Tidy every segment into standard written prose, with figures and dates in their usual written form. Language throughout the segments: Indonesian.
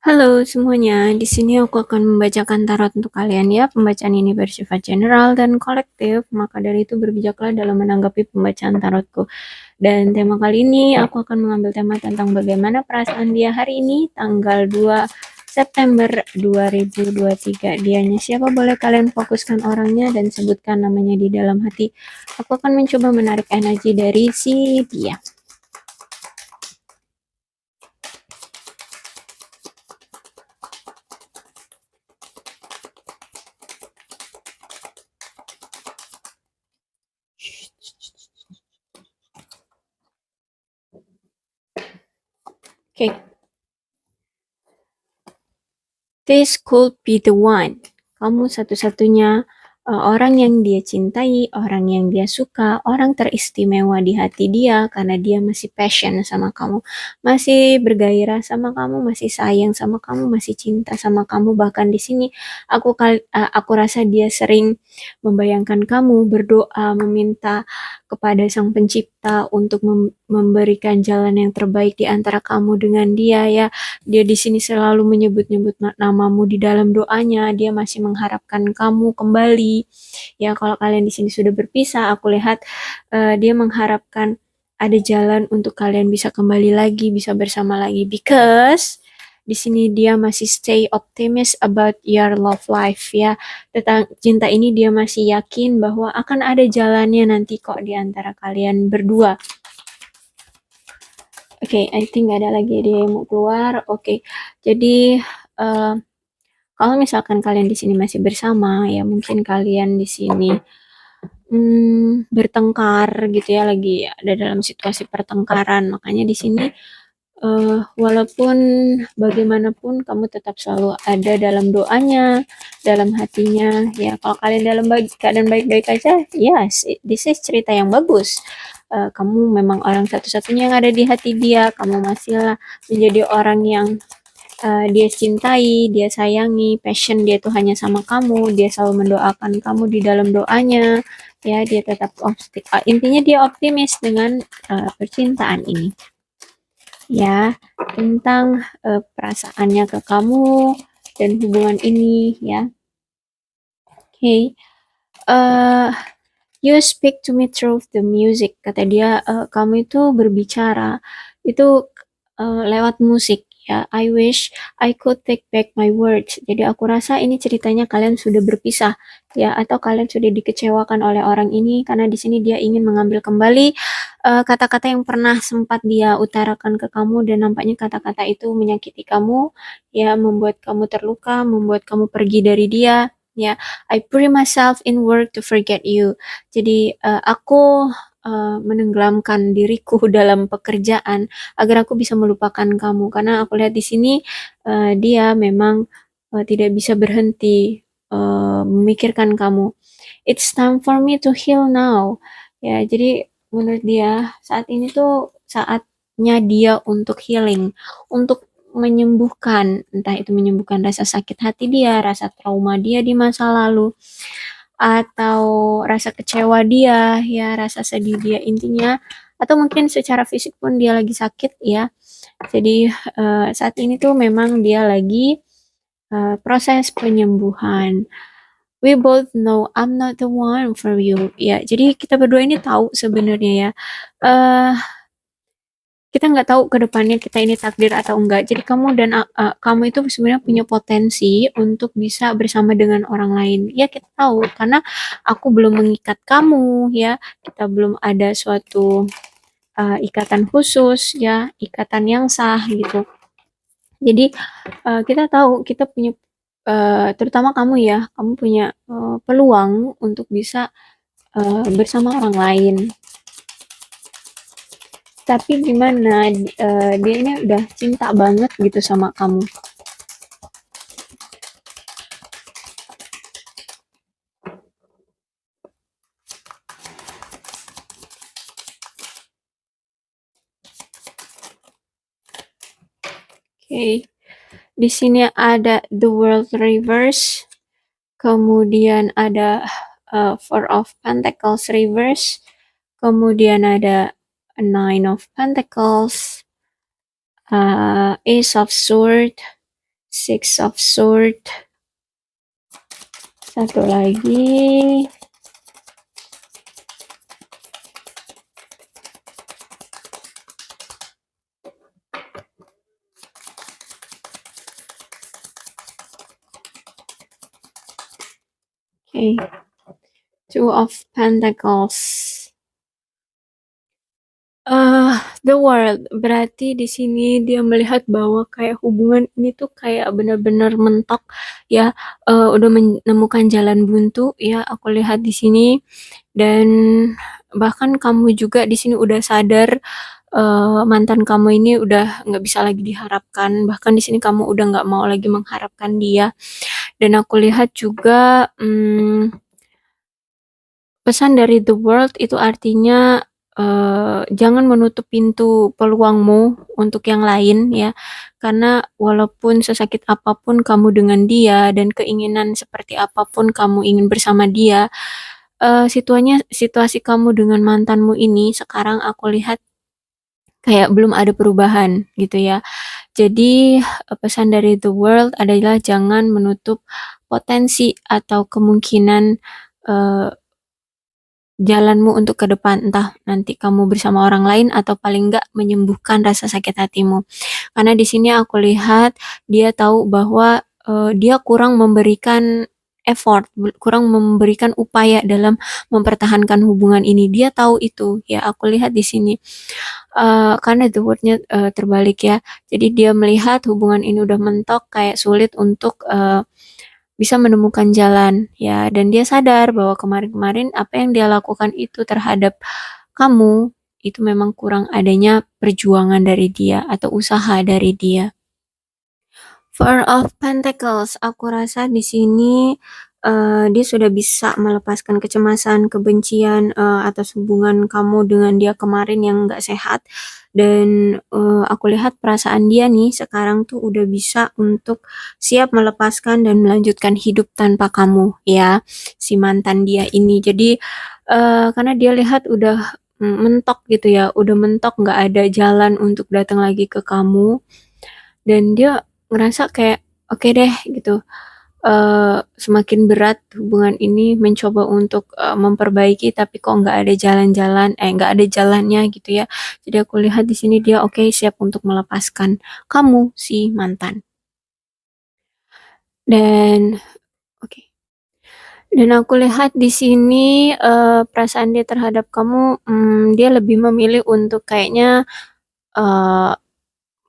Halo semuanya, di sini aku akan membacakan tarot untuk kalian ya. Pembacaan ini bersifat general dan kolektif, maka dari itu berbijaklah dalam menanggapi pembacaan tarotku. Dan tema kali ini aku akan mengambil tema tentang bagaimana perasaan dia hari ini, tanggal 2 September 2023. Dianya siapa? Boleh kalian fokuskan orangnya dan sebutkan namanya di dalam hati. Aku akan mencoba menarik energi dari si dia. Oke, this could be the one. Kamu satu-satunya orang yang dia cintai, orang yang dia suka, orang teristimewa di hati dia karena dia masih passion sama kamu, masih bergairah sama kamu, masih sayang sama kamu, masih cinta sama kamu. Bahkan di sini aku rasa dia sering membayangkan kamu, berdoa, meminta kepada Sang Pencipta untuk memberikan jalan yang terbaik di antara kamu dengan dia ya. Dia di sini selalu menyebut-nyebut namamu di dalam doanya. Dia masih mengharapkan kamu kembali. Ya, kalau kalian di sini sudah berpisah, aku lihat dia mengharapkan ada jalan untuk kalian bisa kembali lagi, bisa bersama lagi. Because di sini dia masih stay optimistic about your love life ya. Tentang cinta ini dia masih yakin bahwa akan ada jalannya nanti kok di antara kalian berdua. Oke, I think ada lagi dia yang mau keluar. Oke, jadi kalau misalkan kalian di sini masih bersama, ya mungkin kalian di sini bertengkar gitu ya, lagi ada dalam situasi pertengkaran. Makanya di sini walaupun bagaimanapun kamu tetap selalu ada dalam doanya, dalam hatinya. Ya, kalau kalian dalam keadaan baik-baik aja, yes, this is cerita yang bagus. Kamu memang orang satu-satunya yang ada di hati dia. Kamu masihlah menjadi orang yang dia cintai, dia sayangi, passion dia tuh hanya sama kamu, dia selalu mendoakan kamu di dalam doanya, ya dia tetap intinya dia optimis dengan percintaan ini, ya tentang perasaannya ke kamu dan hubungan ini, ya. Oke, you speak to me through the music, kata dia. Kamu itu berbicara itu lewat musik ya. I wish I could take back my words. Jadi aku rasa ini ceritanya kalian sudah berpisah ya, atau kalian sudah dikecewakan oleh orang ini karena di sini dia ingin mengambil kembali kata-kata yang pernah sempat dia utarakan ke kamu, dan nampaknya kata-kata itu menyakiti kamu ya, membuat kamu terluka, membuat kamu pergi dari dia ya. I put myself in work to forget you. Jadi aku menenggelamkan diriku dalam pekerjaan agar aku bisa melupakan kamu, karena aku lihat di sini dia memang tidak bisa berhenti memikirkan kamu. It's time for me to heal now. Ya, jadi menurut dia saat ini tuh saatnya dia untuk healing, untuk menyembuhkan, entah itu menyembuhkan rasa sakit hati dia, rasa trauma dia di masa lalu, atau rasa kecewa dia, ya rasa sedih dia intinya, atau mungkin secara fisik pun dia lagi sakit ya. Jadi saat ini tuh memang dia lagi proses penyembuhan. We both know I'm not the one for you. Ya, jadi kita berdua ini tahu sebenarnya ya. eh kita nggak tahu ke depannya kita ini takdir atau enggak. Jadi kamu itu sebenarnya punya potensi untuk bisa bersama dengan orang lain. Ya, kita tahu karena aku belum mengikat kamu ya. Kita belum ada suatu ikatan khusus ya, ikatan yang sah gitu. Jadi kita tahu kita punya terutama kamu ya, kamu punya peluang untuk bisa bersama orang lain. Tapi gimana, dia ini udah cinta banget gitu sama kamu. Oke, di sini ada The World Reverse, kemudian ada Four of Pentacles Reverse, kemudian ada Nine of Pentacles, Ace of Sword, Six of Sword. Satu lagi. Okay. Two of Pentacles. The World, berarti di sini dia melihat bahwa kayak hubungan ini tuh kayak benar-benar mentok ya, udah menemukan jalan buntu ya, aku lihat di sini. Dan bahkan kamu juga di sini udah sadar, mantan kamu ini udah nggak bisa lagi diharapkan, bahkan di sini kamu udah nggak mau lagi mengharapkan dia. Dan aku lihat juga, pesan dari The World itu artinya, jangan menutup pintu peluangmu untuk yang lain ya, karena walaupun sesakit apapun kamu dengan dia dan keinginan seperti apapun kamu ingin bersama dia, situasi kamu dengan mantanmu ini sekarang aku lihat kayak belum ada perubahan gitu ya. Jadi, pesan dari The World adalah jangan menutup potensi atau kemungkinan, eee jalanmu untuk ke depan, entah nanti kamu bersama orang lain atau paling enggak menyembuhkan rasa sakit hatimu. Karena di sini aku lihat dia tahu bahwa, dia kurang memberikan effort, kurang memberikan upaya dalam mempertahankan hubungan ini. Dia tahu itu, ya aku lihat di sini. Karena the word-nya, terbalik ya. Jadi dia melihat hubungan ini udah mentok, kayak sulit untuk, bisa menemukan jalan ya, dan dia sadar bahwa kemarin-kemarin apa yang dia lakukan itu terhadap kamu itu memang kurang adanya perjuangan dari dia atau usaha dari dia. Four of Pentacles, aku rasa di sini dia sudah bisa melepaskan kecemasan, kebencian atas hubungan kamu dengan dia kemarin yang nggak sehat. Dan aku lihat perasaan dia nih sekarang tuh udah bisa untuk siap melepaskan dan melanjutkan hidup tanpa kamu ya, si mantan dia ini. Jadi karena dia lihat udah mentok gitu ya, udah mentok nggak ada jalan untuk datang lagi ke kamu, dan dia ngerasa kayak, "Oke deh," gitu, semakin berat hubungan ini mencoba untuk, memperbaiki tapi kok nggak ada jalannya gitu ya. Jadi aku lihat di sini dia oke siap untuk melepaskan kamu, si mantan. Dan oke, dan aku lihat di sini, perasaan dia terhadap kamu, dia lebih memilih untuk kayaknya, eee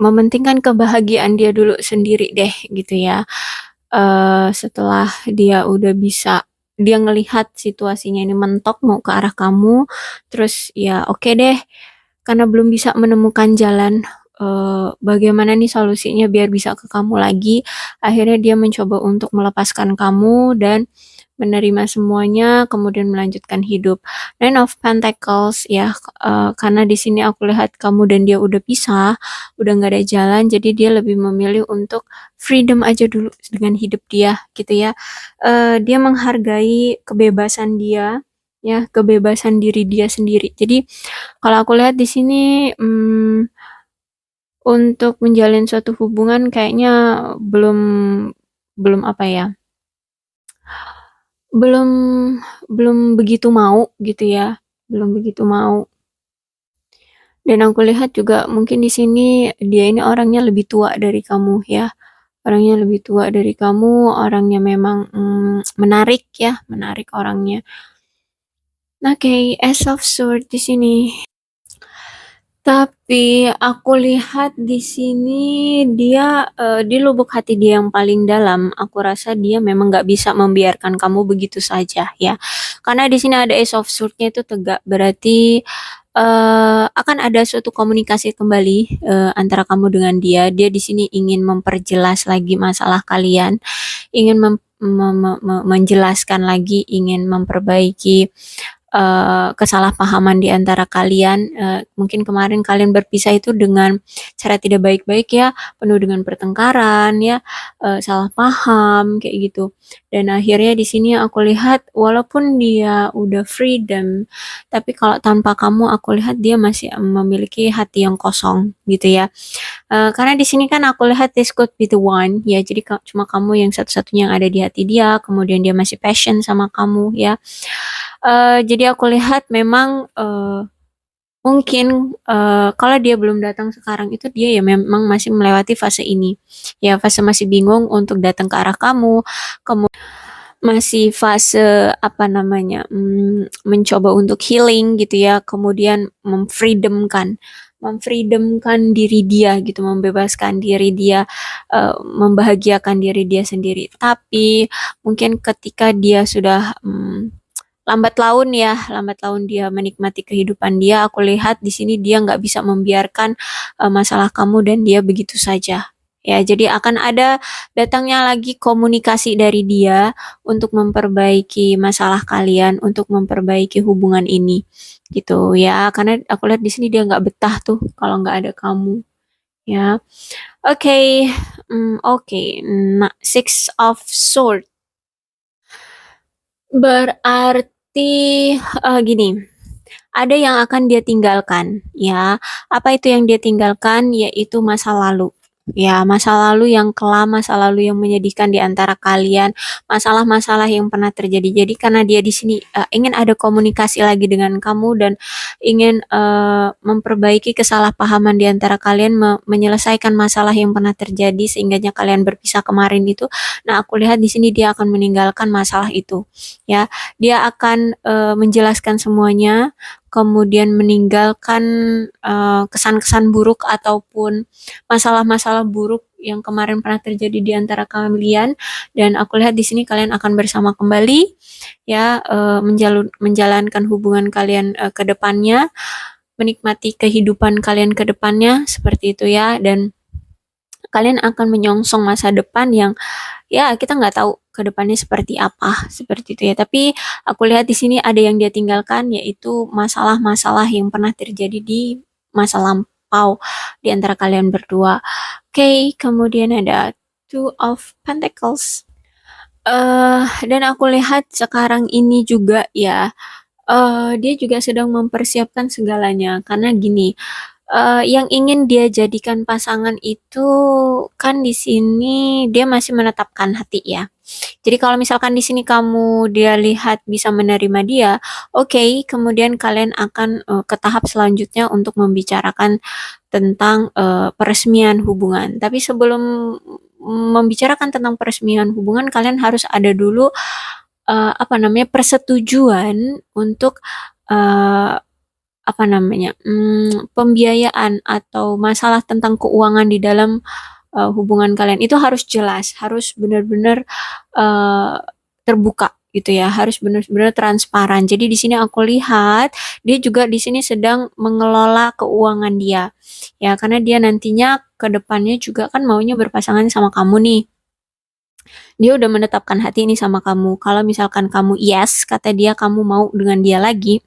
mementingkan kebahagiaan dia dulu sendiri deh gitu ya. Setelah dia udah bisa dia ngelihat situasinya ini mentok mau ke arah kamu, terus ya oke deh, karena belum bisa menemukan jalan, bagaimana nih solusinya biar bisa ke kamu lagi, akhirnya dia mencoba untuk melepaskan kamu dan menerima semuanya, kemudian melanjutkan hidup. Nine of Pentacles ya, karena di sini aku lihat kamu dan dia udah pisah, udah nggak ada jalan, jadi dia lebih memilih untuk freedom aja dulu dengan hidup dia, gitu ya. Dia menghargai kebebasan dia, ya, kebebasan diri dia sendiri. Jadi kalau aku lihat di sini, untuk menjalin suatu hubungan kayaknya belum belum apa ya, belum belum begitu mau gitu ya, belum begitu mau. Dan aku lihat juga mungkin di sini dia ini orangnya lebih tua dari kamu ya, orangnya lebih tua dari kamu, orangnya memang, menarik ya, menarik orangnya. Oke, Ace of Sword di sini. Tapi aku lihat di sini dia, di lubuk hati dia yang paling dalam, aku rasa dia memang nggak bisa membiarkan kamu begitu saja ya. Karena di sini ada Ace of Sword-nya itu tegak, berarti, akan ada suatu komunikasi kembali, antara kamu dengan dia. Dia di sini ingin memperjelas lagi masalah kalian, ingin menjelaskan lagi, ingin memperbaiki kesalahpahaman di antara kalian, mungkin kemarin kalian berpisah itu dengan cara tidak baik-baik ya, penuh dengan pertengkaran ya, salah paham kayak gitu. Dan akhirnya di sini aku lihat walaupun dia udah freedom, tapi kalau tanpa kamu aku lihat dia masih memiliki hati yang kosong gitu ya. Karena di sini kan aku lihat this could be the one ya, jadi cuma kamu yang satu-satunya yang ada di hati dia, kemudian dia masih passion sama kamu ya. Jadi aku lihat memang mungkin kalau dia belum datang sekarang itu dia ya memang masih melewati fase ini. Ya, fase masih bingung untuk datang ke arah kamu, masih fase apa namanya, mencoba untuk healing gitu ya, kemudian memfreedomkan diri dia gitu, membebaskan diri dia, membahagiakan diri dia sendiri. Tapi mungkin ketika dia sudah lambat laun dia menikmati kehidupan dia. Aku lihat di sini dia nggak bisa membiarkan masalah kamu dan dia begitu saja. Ya, jadi akan ada datangnya lagi komunikasi dari dia untuk memperbaiki masalah kalian, untuk memperbaiki hubungan ini, gitu ya. Karena aku lihat di sini dia nggak betah tuh kalau nggak ada kamu, ya. Oke, oke. Nah, Six of Swords. Berarti, gini, ada yang akan dia tinggalkan, ya. Apa itu yang dia tinggalkan? Yaitu masa lalu. Ya, masa lalu yang kelam, masa lalu yang menyedihkan di antara kalian, masalah-masalah yang pernah terjadi. Jadi karena dia di sini ingin ada komunikasi lagi dengan kamu dan ingin memperbaiki kesalahpahaman di antara kalian, menyelesaikan masalah yang pernah terjadi sehingganya kalian berpisah kemarin itu. Nah, aku lihat di sini dia akan meninggalkan masalah itu. Ya, dia akan menjelaskan semuanya, kemudian meninggalkan kesan-kesan buruk ataupun masalah-masalah buruk yang kemarin pernah terjadi di antara kalian, dan aku lihat di sini kalian akan bersama kembali ya, menjalankan hubungan kalian ke depannya, menikmati kehidupan kalian ke depannya seperti itu ya, dan kalian akan menyongsong masa depan yang ya kita nggak tahu ke depannya seperti apa, seperti itu ya. Tapi aku lihat di sini ada yang dia tinggalkan, yaitu masalah-masalah yang pernah terjadi di masa lampau di antara kalian berdua. Oke, kemudian ada Two of Pentacles. Dan aku lihat sekarang ini juga ya, dia juga sedang mempersiapkan segalanya karena gini, yang ingin dia jadikan pasangan itu kan di sini dia masih menetapkan hati ya. Jadi kalau misalkan di sini kamu dia lihat bisa menerima dia, oke, kemudian kalian akan ke tahap selanjutnya untuk membicarakan tentang peresmian hubungan. Tapi sebelum membicarakan tentang peresmian hubungan, kalian harus ada dulu apa namanya, persetujuan untuk uh, apa namanya, pembiayaan atau masalah tentang keuangan di dalam hubungan kalian itu harus jelas, harus benar-benar terbuka gitu ya, harus benar-benar transparan. Jadi di sini aku lihat dia juga di sini sedang mengelola keuangan dia. Ya, karena dia nantinya ke depannya juga kan maunya berpasangan sama kamu nih. Dia udah menetapkan hati ini sama kamu. Kalau misalkan kamu yes, kata dia kamu mau dengan dia lagi,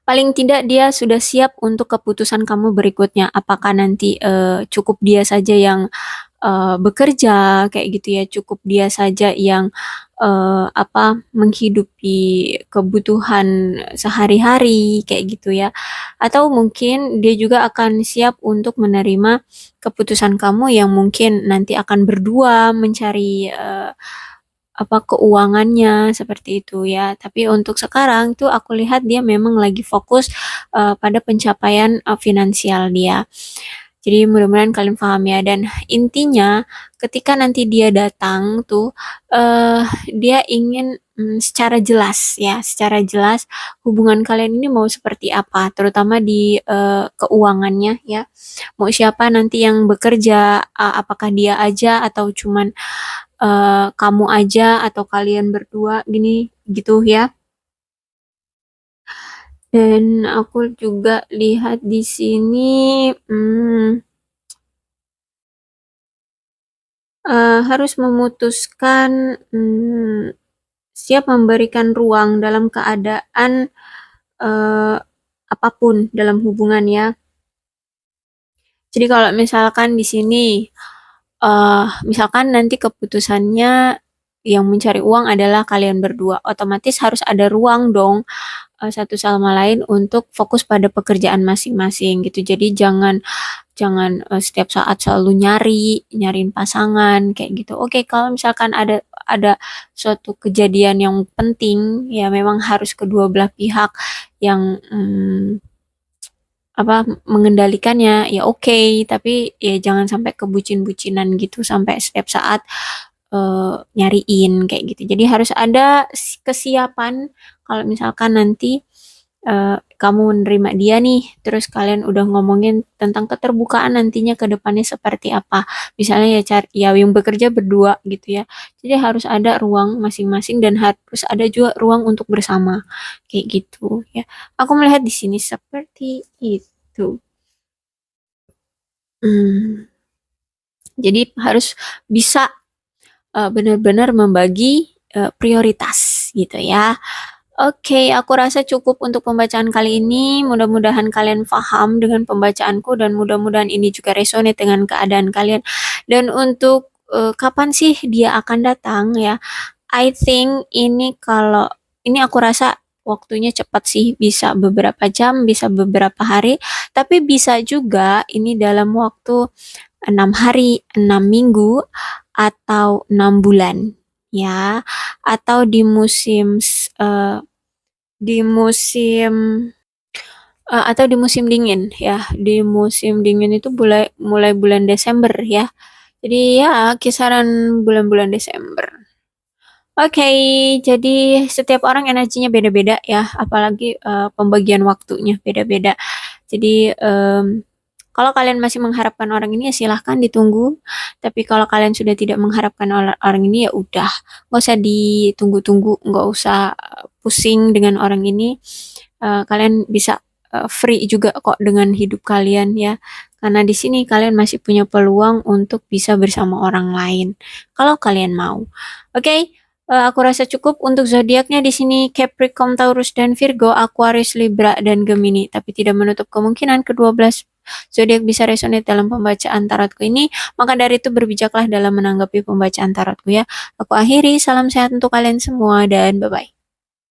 paling tidak dia sudah siap untuk keputusan kamu berikutnya. Apakah nanti cukup dia saja yang bekerja kayak gitu ya, cukup dia saja yang apa menghidupi kebutuhan sehari-hari kayak gitu ya. Atau mungkin dia juga akan siap untuk menerima keputusan kamu yang mungkin nanti akan berdua mencari apa keuangannya seperti itu ya. Tapi untuk sekarang tuh aku lihat dia memang lagi fokus pada pencapaian finansial dia. Jadi mudah-mudahan kalian paham ya, dan intinya ketika nanti dia datang tuh dia ingin secara jelas ya, secara jelas hubungan kalian ini mau seperti apa, terutama di keuangannya ya. Mau siapa nanti yang bekerja, apakah dia aja atau cuman kamu aja atau kalian berdua gini gitu ya. Dan aku juga lihat di sini harus memutuskan siap memberikan ruang dalam keadaan apapun dalam hubungan ya. Jadi kalau misalkan di sini misalkan nanti keputusannya yang mencari uang adalah kalian berdua, otomatis harus ada ruang dong satu sama lain untuk fokus pada pekerjaan masing-masing gitu. Jadi jangan jangan setiap saat selalu nyariin pasangan kayak gitu. Oke, kalau misalkan ada suatu kejadian yang penting, ya memang harus kedua belah pihak yang mengendalikannya, ya oke, tapi ya jangan sampai kebucin-bucinan gitu sampai setiap saat nyariin kayak gitu. Jadi harus ada kesiapan kalau misalkan nanti kamu menerima dia nih, terus kalian udah ngomongin tentang keterbukaan nantinya ke depannya seperti apa. Misalnya ya cari ya yang bekerja berdua gitu ya. Jadi harus ada ruang masing-masing dan harus ada juga ruang untuk bersama kayak gitu ya. Aku melihat di sini seperti itu. Hmm, jadi harus bisa benar-benar membagi prioritas gitu ya. Oke, aku rasa cukup untuk pembacaan kali ini. Mudah-mudahan kalian paham dengan pembacaanku dan mudah-mudahan ini juga resonate dengan keadaan kalian. Dan untuk kapan sih dia akan datang ya? I think ini kalau ini aku rasa waktunya cepat sih, bisa beberapa jam, bisa beberapa hari, tapi bisa juga ini dalam waktu 6 hari, 6 minggu, atau 6 bulan ya, atau di musim atau di musim dingin ya. Di musim dingin itu mulai mulai bulan Desember ya. Jadi ya kisaran bulan-bulan Desember. Oke, jadi setiap orang energinya beda-beda ya, apalagi pembagian waktunya beda-beda. Jadi kalau kalian masih mengharapkan orang ini ya silahkan ditunggu. Tapi kalau kalian sudah tidak mengharapkan orang ini ya udah, nggak usah ditunggu-tunggu, nggak usah pusing dengan orang ini. Kalian bisa free juga kok dengan hidup kalian ya. Karena di sini kalian masih punya peluang untuk bisa bersama orang lain kalau kalian mau. Oke, aku rasa cukup untuk zodiaknya di sini Capricorn, Taurus dan Virgo, Aquarius, Libra dan Gemini. Tapi tidak menutup kemungkinan kedua belas zodiak bisa resonate dalam pembacaan tarotku ini. Maka dari itu berbijaklah dalam menanggapi pembacaan tarotku ya. Aku akhiri, salam sehat untuk kalian semua dan bye-bye.